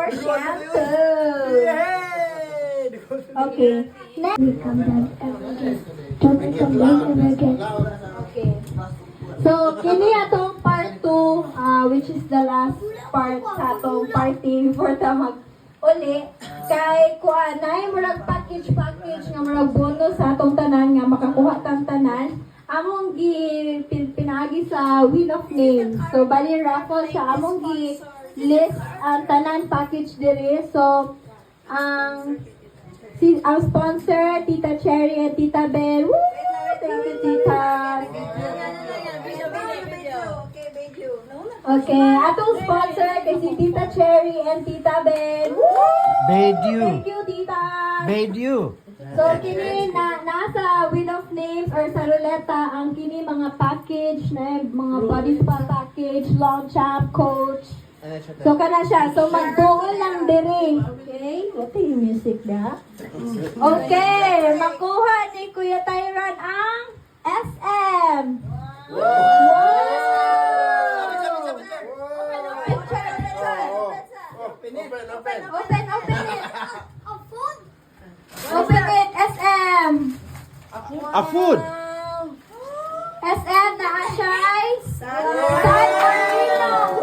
for shampoo. Okay. Next. We come down again. Don't we come later again. Okay. So, kini atong part 2, which is the last part sa atong party for the uli. Kay kuan nay murag package nga murag bonus sa atong tanan nga makakuha tang tanan. Among pinagi sa Wheel of Names. So, bali raffle siya. Among list ang tanan package diri. So, ang sponsor, Tita Cherry and Tita Bell. Woo! Thank you, Tita. Okay, atong sponsor kay si Tita Cherry and Tita Bell. Woo! Thank you, Tita. So, kini nasa Wheel of Names or sa ruleta ang kini mga package na mga body spa package, long champ, coach. So, kana siya. So, magbuol lang diri. Okay? What yung music na? Okay. Makuha ni Kuya Tyron ang SM. Wow! Open it, SM. A food. SM na ashay. San Marino.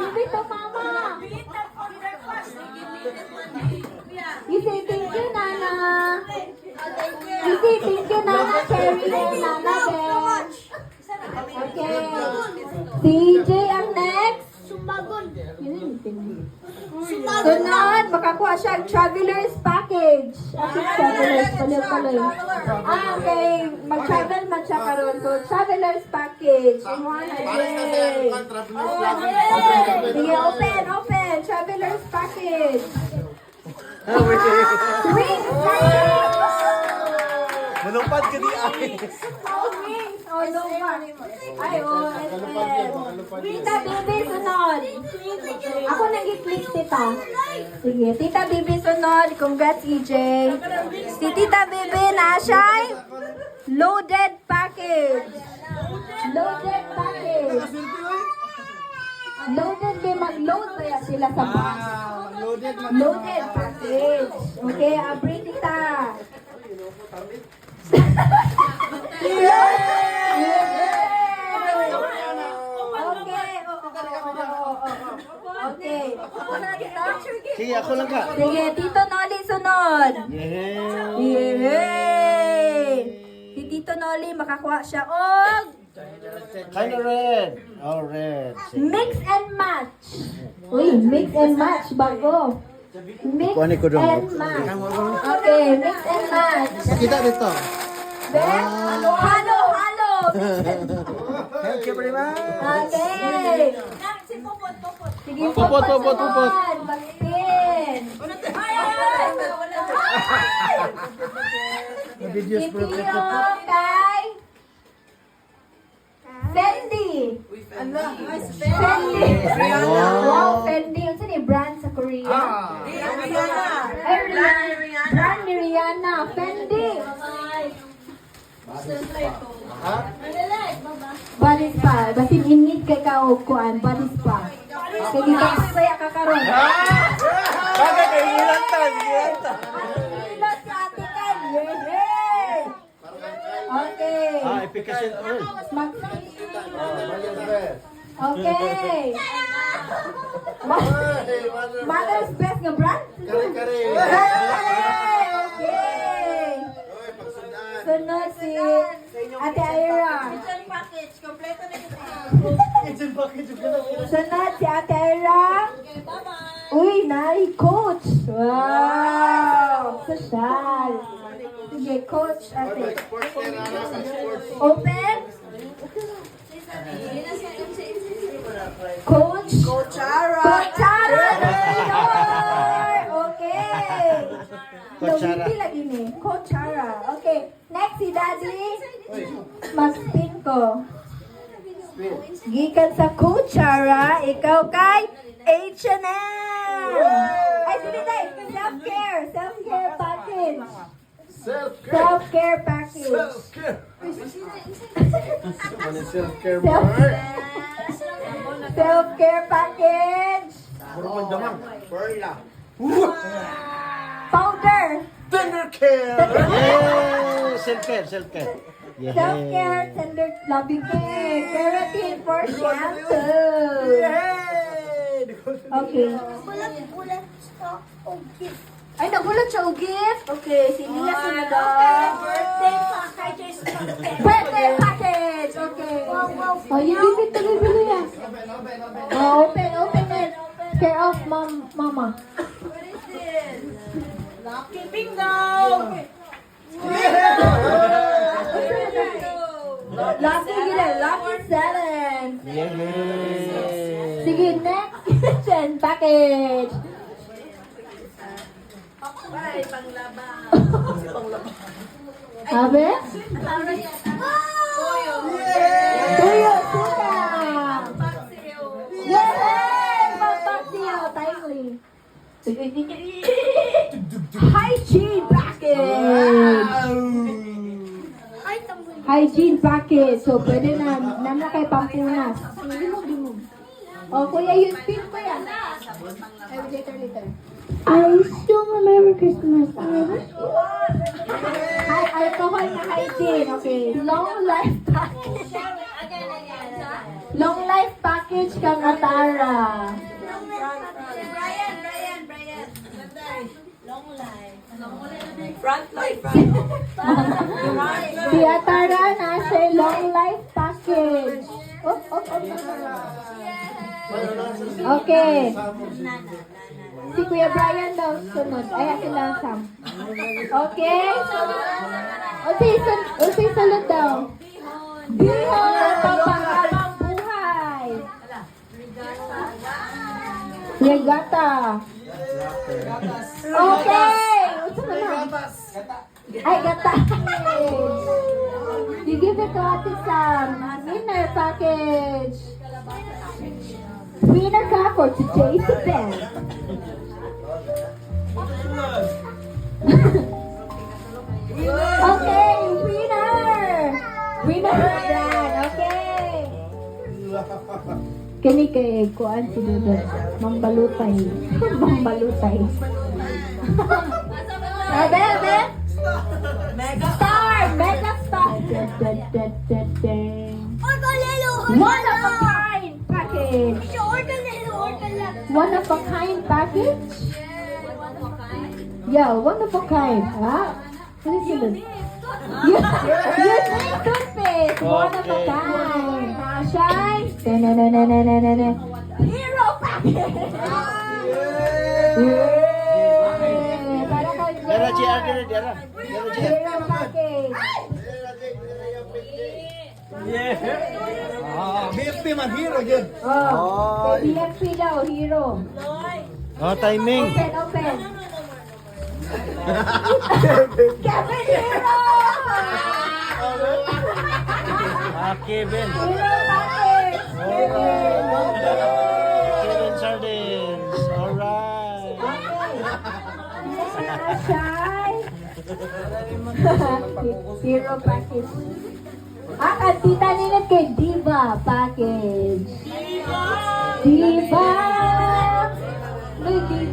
Bibi to mama. You say thank you, Nana. You say thank you, Nana Cherry and Nana Ben. Okay. CJ ang next. Sunod, makakuha siya ang Traveler's Package. Traveler's, pala. Okay, mag-travel man siya karon. So, Traveler's Package. Sige, open. Traveler's Package. Wings! Malupad ka di ay. Wings! Or no one. Ay, Tita Bibi, sunod. Ako nag-click, Tita. Sige, Tita Bibi, sunod. Congrats, EJ. Si Tita Bibi, na-shy. Loaded package. Loaded package. Loaded, may mag-load kaya sila sa box. Loaded package. Okay, abri, Tita. Okay. Sige, ako lang ka. Sige, Tito Noli sunod. Yay! Si Tito Noli makakuha siya og Kind of red. Oh, red. mix and match. Uy, mix and match bago. Mix Kuha ni ko dong. and match. Okay, mix and match. Kita dito. Ben, halo. Thank you very much. Okay. Sige, Pupot. Mag-spin. Videos Si Tio kay Fendi. Fendi. Wow, Fendi. Ano ni brand sa Korea? Ay, Rihanna. Brand ni Rihanna. Fendi. Body spa. Basin init kay kaukuan. Body spa. Kaya dito saya ka karon. Bagay kay ilang tan. Ilos sa atikan. Yay! Okay. Efficient oil. Okay. Mother's best nga brand? Kare. Okay. Sunod si Ate Ira. Sunod si Ate Ira. Uy, nai, coach. Wow. Social. Sige, coach, ate. Open. Coach. Coachara. Okay. Coachara. Hindi lagi ni. Coachara. Okay. Next, si Daddy. Mag-spin ko. Gikan sa Coachara, ikaw kay H&M. Ay, sige tayo. Self-care package. Self-care package. Self-care bar. Self-care package. Powder. Tender care! Yeah! Self-care, self-care. Yeah. Self-care, tender loving care. Keratin for shampoo. Okay. Ay, nagulat siya o gift. Okay, sige na sila. Birthday package. Okay. Oh, you give it to me, Billy. Oh, open it. Care of mama. Lucky bingo! Lucky gila, lucky seven. Yeah. Sige, next kitchen package. Ay, panglaba. Sabi? Tuyo, suka. Yay! Magpaksiyo, timely. Hygiene package. Hygiene package. So, pwede na. Nana kay Pampunas. Limog. O, kuya, yun. Pin ko yan. Ay, later. I still remember Christmas. Hi, alcohol na hygiene. Okay. Long life package. Long life package kang Atara. Brian. Long life. Front life. Si Atara na siya long life package. Op. Okay. Si Kuya Brian daw sunod. Ay, akin lang Sam. Okay? O si sunod daw. Bihon, panghabang buhay. Regata. Okay. Usa na. Ay, gata. You give it to Ate Sam. Winner package. Winner ka for today's event. Okay, winner yan, okay. Kini kay kuan si Dudot, mambalutay. Abe. Mega star. One of a kind package. One of a kind package? Yeah, one of a kind. Ha? Ano sila? You say toothpaste. One of a kind. Shine. Hero package. Yay! Para kay Dara, GR dira, dara. Hero package. BFP man, hero yun. Oh, kay BFP daw, hero. Oh, timing. Open. Kevin Hero! Kevin. Hero package. Kevin Sardines. Alright. Shy. Hero package. At tita nilit kay Diva package. Diva! May Diva.